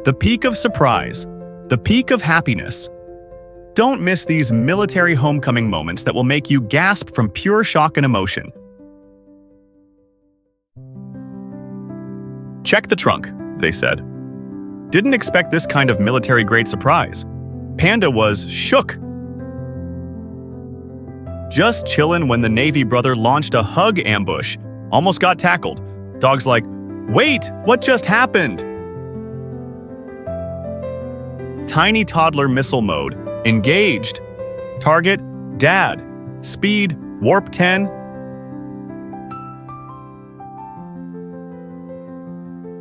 The peak of surprise. The peak of happiness. Don't miss these military homecoming moments that will make you gasp from pure shock and emotion. Check the trunk, they said. Didn't expect this kind of military-grade surprise. Panda was shook. Just chillin' when the Navy brother launched a hug ambush. Almost got tackled. Dog's like, "Wait, what just happened?" Tiny toddler missile mode. Engaged. Target, Dad. Speed, warp 10.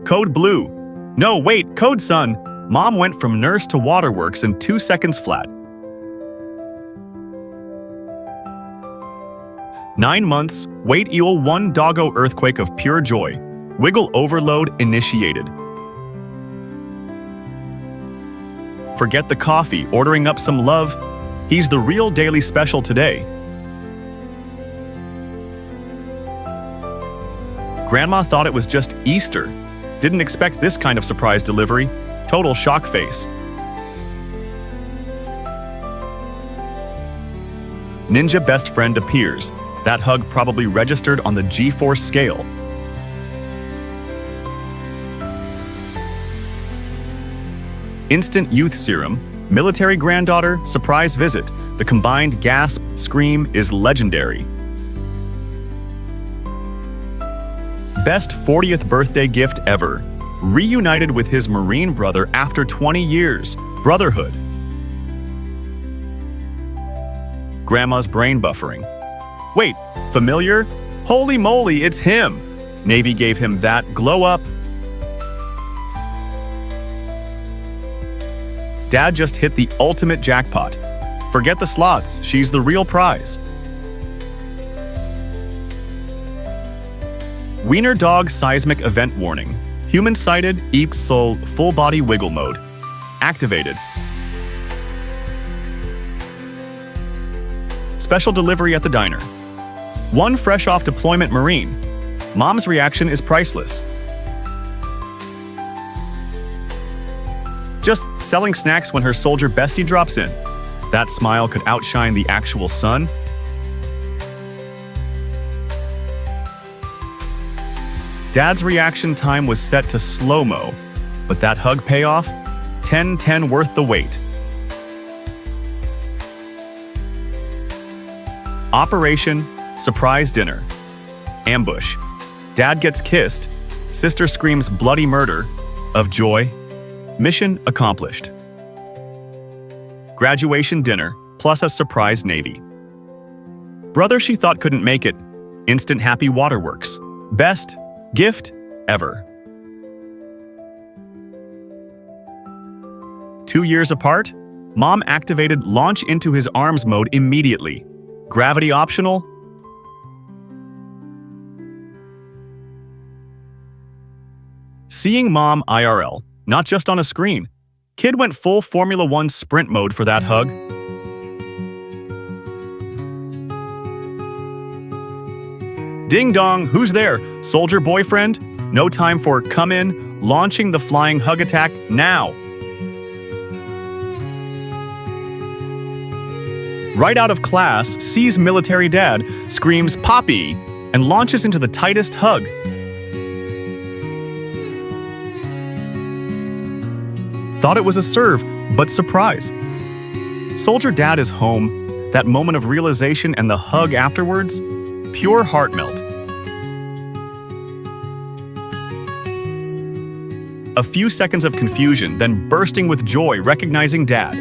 Code blue. No, wait, code son. Mom went from nurse to waterworks in 2 seconds flat. 9 months, wait equal 1 doggo earthquake of pure joy. Wiggle overload initiated. Forget the coffee, ordering up some love. He's the real daily special today. Grandma thought it was just Easter. Didn't expect this kind of surprise delivery. Total shock face. Ninja best friend appears. That hug probably registered on the G-force scale. Instant youth serum. Military granddaughter, surprise visit. The combined gasp, scream is legendary. Best 40th birthday gift ever. Reunited with his Marine brother after 20 years. Brotherhood. Grandma's brain buffering. Wait, familiar? Holy moly, it's him! Navy gave him that glow up. Dad just hit the ultimate jackpot. Forget the slots, she's the real prize. Wiener dog seismic event warning. Human sighted, eeps soul, full body wiggle mode. Activated. Special delivery at the diner. One fresh off deployment Marine. Mom's reaction is priceless. Just selling snacks when her soldier bestie drops in. That smile could outshine the actual sun. Dad's reaction time was set to slow-mo, but that hug payoff? 10-10 worth the wait. Operation Surprise Dinner. Ambush. Dad gets kissed. Sister screams bloody murder. Of joy. Mission accomplished. Graduation dinner, plus a surprise Navy. Brother she thought couldn't make it. Instant happy waterworks. Best gift ever. 2 years apart, Mom activated launch into his arms mode immediately. Gravity optional. Seeing Mom IRL, not just on a screen. Kid went full Formula 1 sprint mode for that hug. Ding dong, who's there? Soldier boyfriend? No time for come in, launching the flying hug attack now. Right out of class, sees military dad, screams Poppy, and launches into the tightest hug. Thought it was a serve, but surprise. Soldier dad is home. That moment of realization and the hug afterwards, pure heart melt. A few seconds of confusion, then bursting with joy recognizing dad.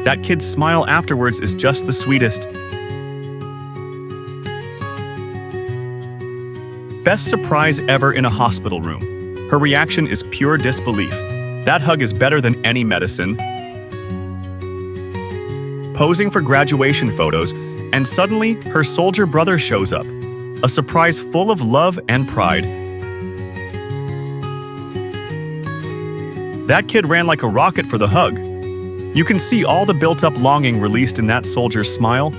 That kid's smile afterwards is just the sweetest. Best surprise ever in a hospital room. Her reaction is pure disbelief. That hug is better than any medicine. Posing for graduation photos, and suddenly her soldier brother shows up. A surprise full of love and pride. That kid ran like a rocket for the hug. You can see all the built-up longing released in that soldier's smile.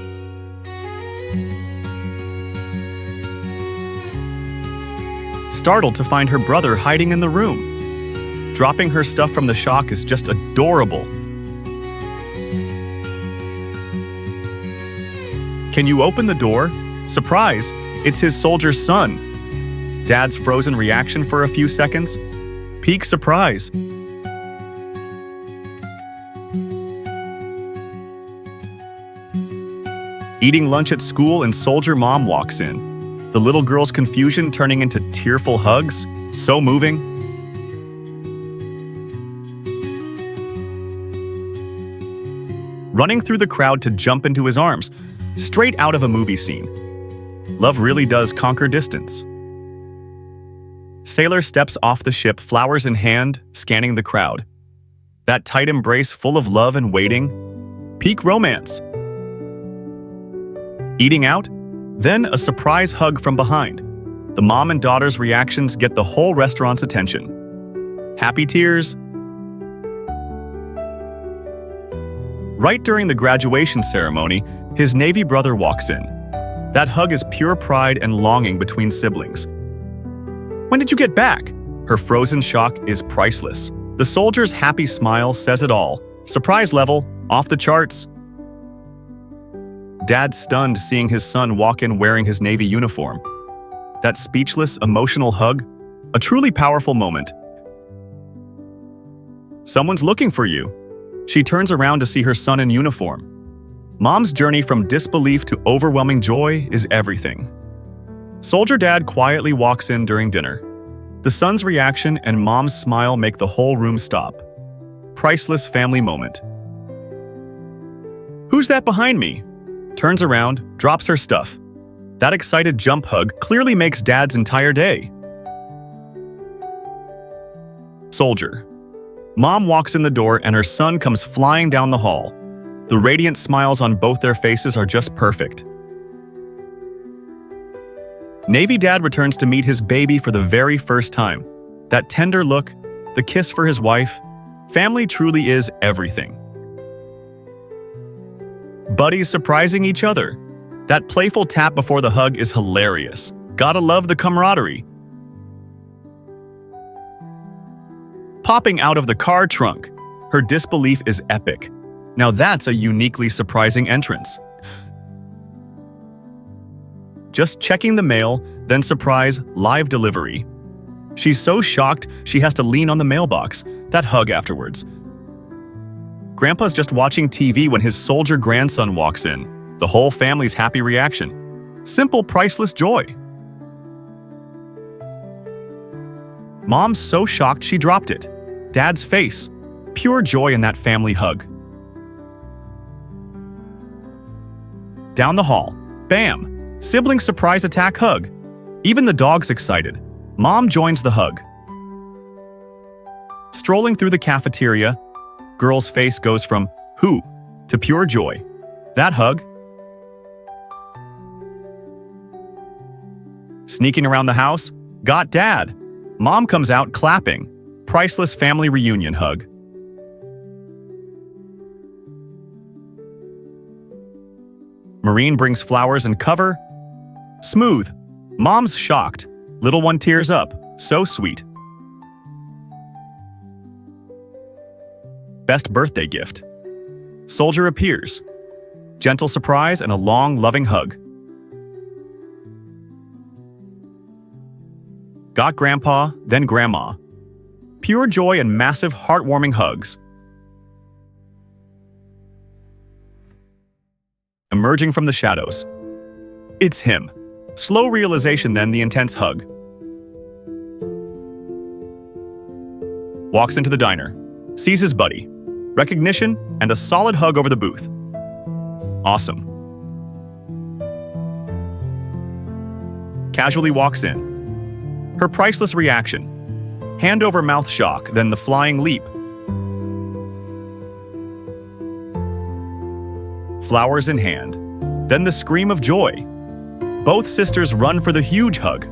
Startled to find her brother hiding in the room. Dropping her stuff from the shock is just adorable. Can you open the door? Surprise! It's his soldier son. Dad's frozen reaction for a few seconds. Peak surprise. Eating lunch at school and soldier mom walks in. The little girl's confusion turning into tearful hugs. So moving. Running through the crowd to jump into his arms, straight out of a movie scene. Love really does conquer distance. Sailor steps off the ship, flowers in hand, scanning the crowd. That tight embrace full of love and waiting. Peak romance. Eating out? Then a surprise hug from behind. The mom and daughter's reactions get the whole restaurant's attention. Happy tears. Right during the graduation ceremony, his Navy brother walks in. That hug is pure pride and longing between siblings. When did you get back? Her frozen shock is priceless. The soldier's happy smile says it all. Surprise level, off the charts. Dad stunned seeing his son walk in wearing his Navy uniform. That speechless, emotional hug, a truly powerful moment. Someone's looking for you. She turns around to see her son in uniform. Mom's journey from disbelief to overwhelming joy is everything. Soldier Dad quietly walks in during dinner. The son's reaction and mom's smile make the whole room stop. Priceless family moment. Who's that behind me? Turns around, drops her stuff. That excited jump hug clearly makes Dad's entire day. Soldier. Mom walks in the door and her son comes flying down the hall. The radiant smiles on both their faces are just perfect. Navy Dad returns to meet his baby for the very first time. That tender look, the kiss for his wife. Family truly is everything. Buddies surprising each other. That playful tap before the hug is hilarious. Gotta love the camaraderie. Popping out of the car trunk. Her disbelief is epic. Now that's a uniquely surprising entrance. Just checking the mail, then surprise, live delivery. She's so shocked she has to lean on the mailbox. That hug afterwards. Grandpa's just watching TV when his soldier grandson walks in. The whole family's happy reaction. Simple, priceless joy. Mom's so shocked she dropped it. Dad's face. Pure joy in that family hug. Down the hall. Bam! Sibling surprise attack hug. Even the dog's excited. Mom joins the hug. Strolling through the cafeteria, girl's face goes from who to pure joy. That hug. Sneaking around the house, got Dad. Mom comes out clapping. Priceless family reunion hug. Marine brings flowers and cover. Smooth. Mom's shocked. Little one tears up. So sweet. Best birthday gift. Soldier appears. Gentle surprise and a long, loving hug. Got Grandpa, then Grandma. Pure joy and massive, heartwarming hugs. Emerging from the shadows. It's him. Slow realization, then the intense hug. Walks into the diner. Sees his buddy. Recognition and a solid hug over the booth. Awesome. Casually walks in. Her priceless reaction. Hand over mouth shock, then the flying leap. Flowers in hand, then the scream of joy. Both sisters run for the huge hug.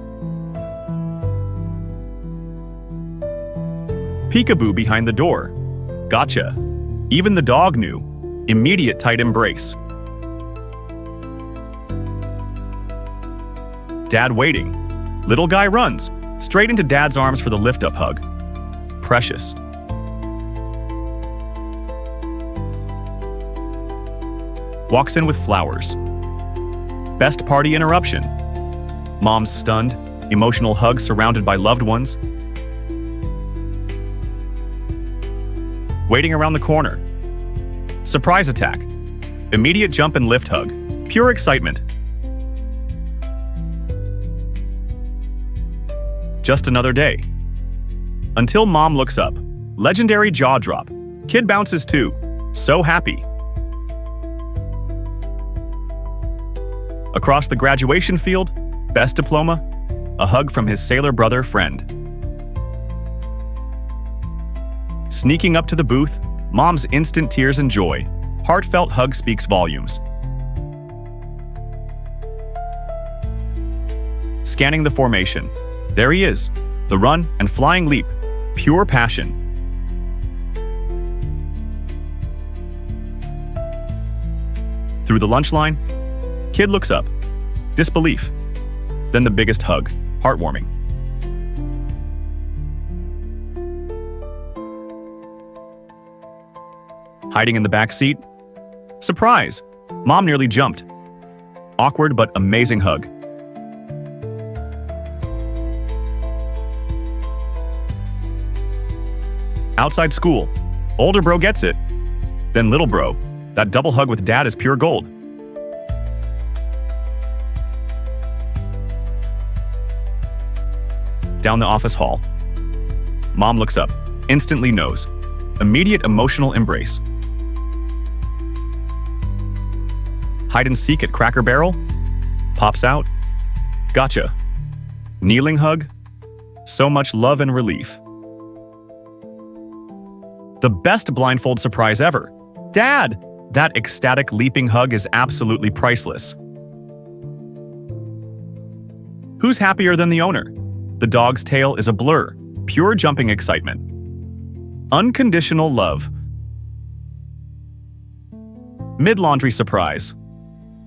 Peekaboo behind the door. Gotcha. Even the dog knew. Immediate tight embrace. Dad waiting. Little guy runs, straight into Dad's arms for the lift-up hug. precious. Walks in with flowers. Best party interruption. Mom's stunned, emotional hug surrounded by loved ones. Waiting around the corner. Surprise attack. Immediate jump and lift hug. Pure excitement. Just another day. Until mom looks up. Legendary jaw drop. Kid bounces too. So happy. Across the graduation field, best diploma, a hug from his sailor brother friend. Sneaking up to the booth, mom's instant tears and joy. Heartfelt hug speaks volumes. Scanning the formation. There he is, the run and flying leap, pure passion. Through the lunch line, kid looks up, disbelief. Then the biggest hug, heartwarming. Hiding in the back seat, surprise, mom nearly jumped. Awkward but amazing hug. Outside school, older bro gets it. Then little bro, that double hug with dad is pure gold. Down the office hall. Mom looks up, instantly knows. Immediate emotional embrace. Hide and seek at Cracker Barrel. Pops out. Gotcha. Kneeling hug. So much love and relief. The best blindfold surprise ever. Dad! That ecstatic leaping hug is absolutely priceless. Who's happier than the owner? The dog's tail is a blur, pure jumping excitement. Unconditional love. Mid-laundry surprise.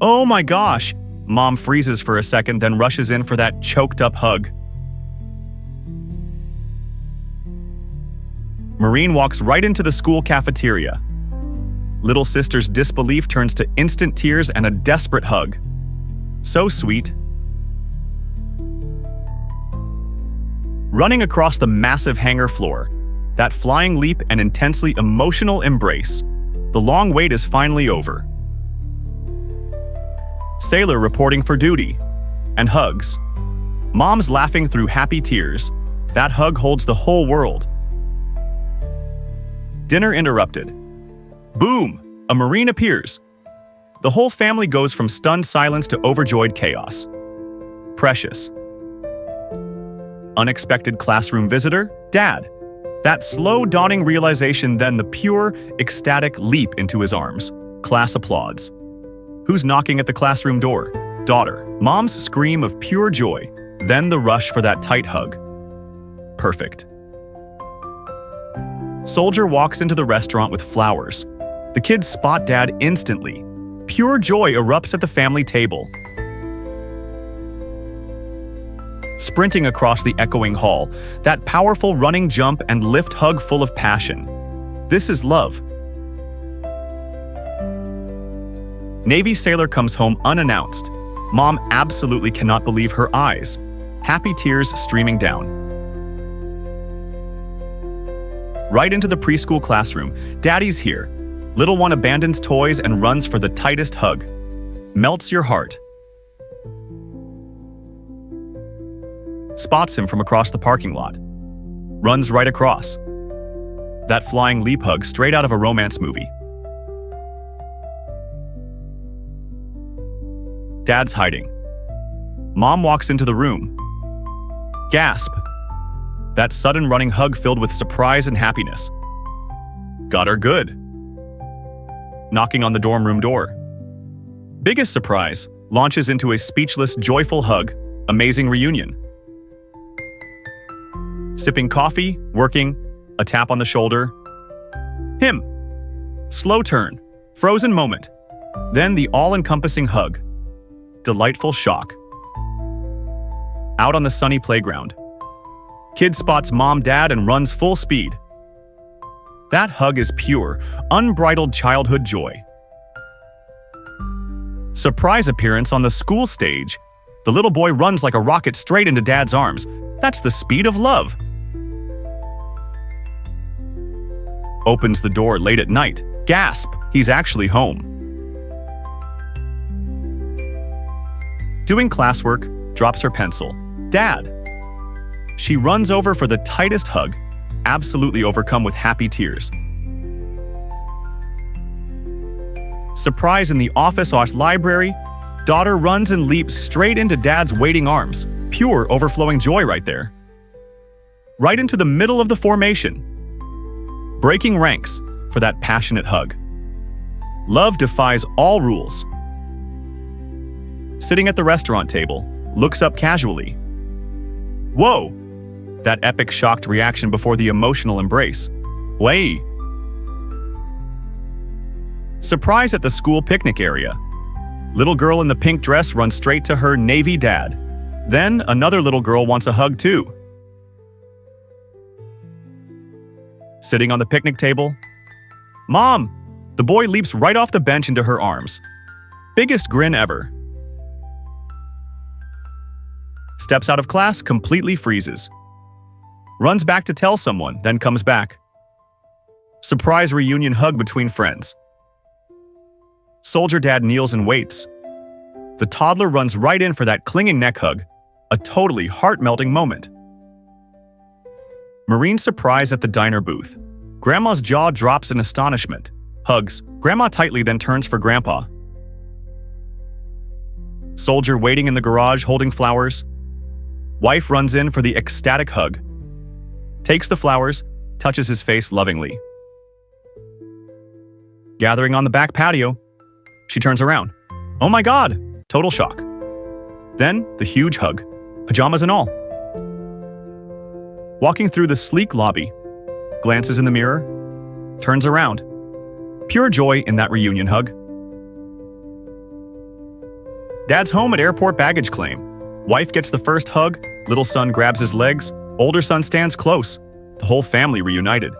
Oh my gosh! Mom freezes for a second, then rushes in for that choked-up hug. Marine walks right into the school cafeteria. Little sister's disbelief turns to instant tears and a desperate hug. So sweet. Running across the massive hangar floor, that flying leap and intensely emotional embrace. The long wait is finally over. Sailor reporting for duty. And hugs. Mom's laughing through happy tears. That hug holds the whole world. Dinner interrupted. Boom! A Marine appears. The whole family goes from stunned silence to overjoyed chaos. Precious. Unexpected classroom visitor, Dad. That slow dawning realization, then the pure, ecstatic leap into his arms. Class applauds. Who's knocking at the classroom door? Daughter. Mom's scream of pure joy, then the rush for that tight hug. Perfect. Soldier walks into the restaurant with flowers. The kids spot Dad instantly. Pure joy erupts at the family table. Sprinting across the echoing hall, that powerful running jump and lift hug full of passion. This is love. Navy sailor comes home unannounced. Mom absolutely cannot believe her eyes. Happy tears streaming down. Right into the preschool classroom. Daddy's here. Little one abandons toys and runs for the tightest hug. Melts your heart. Spots him from across the parking lot. Runs right across. That flying leap hug straight out of a romance movie. Dad's hiding. Mom walks into the room. Gasp. That sudden running hug filled with surprise and happiness. Got her good. Knocking on the dorm room door. Biggest surprise, launches into a speechless, joyful hug. Amazing reunion. Sipping coffee, working, a tap on the shoulder. Him. Slow turn, frozen moment. Then the all-encompassing hug. Delightful shock. Out on the sunny playground. Kid spots mom, dad, and runs full speed. That hug is pure, unbridled childhood joy. Surprise appearance on the school stage. The little boy runs like a rocket straight into dad's arms. That's the speed of love. Opens the door late at night. Gasp, he's actually home. Doing classwork, drops her pencil. Dad. She runs over for the tightest hug, absolutely overcome with happy tears. Surprise in the office or library, daughter runs and leaps straight into dad's waiting arms. Pure, overflowing joy right there. Right into the middle of the formation. Breaking ranks for that passionate hug. Love defies all rules. Sitting at the restaurant table, looks up casually. Whoa! That epic shocked reaction before the emotional embrace. Way! Surprise at the school picnic area. Little girl in the pink dress runs straight to her navy dad. Then another little girl wants a hug too. Sitting on the picnic table. Mom! The boy leaps right off the bench into her arms. Biggest grin ever. Steps out of class, completely freezes. Runs back to tell someone, then comes back. Surprise reunion hug between friends. Soldier dad kneels and waits. The toddler runs right in for that clinging neck hug, a totally heart-melting moment. Marine surprise at the diner booth. Grandma's jaw drops in astonishment. Hugs Grandma tightly, then turns for Grandpa. Soldier waiting in the garage holding flowers. Wife runs in for the ecstatic hug. Takes the flowers, touches his face lovingly. Gathering on the back patio, she turns around. Oh my God! Total shock. Then, the huge hug, pajamas and all. Walking through the sleek lobby, glances in the mirror, turns around. Pure joy in that reunion hug. Dad's home at airport baggage claim. Wife gets the first hug, little son grabs his legs, older son stands close. The whole family reunited.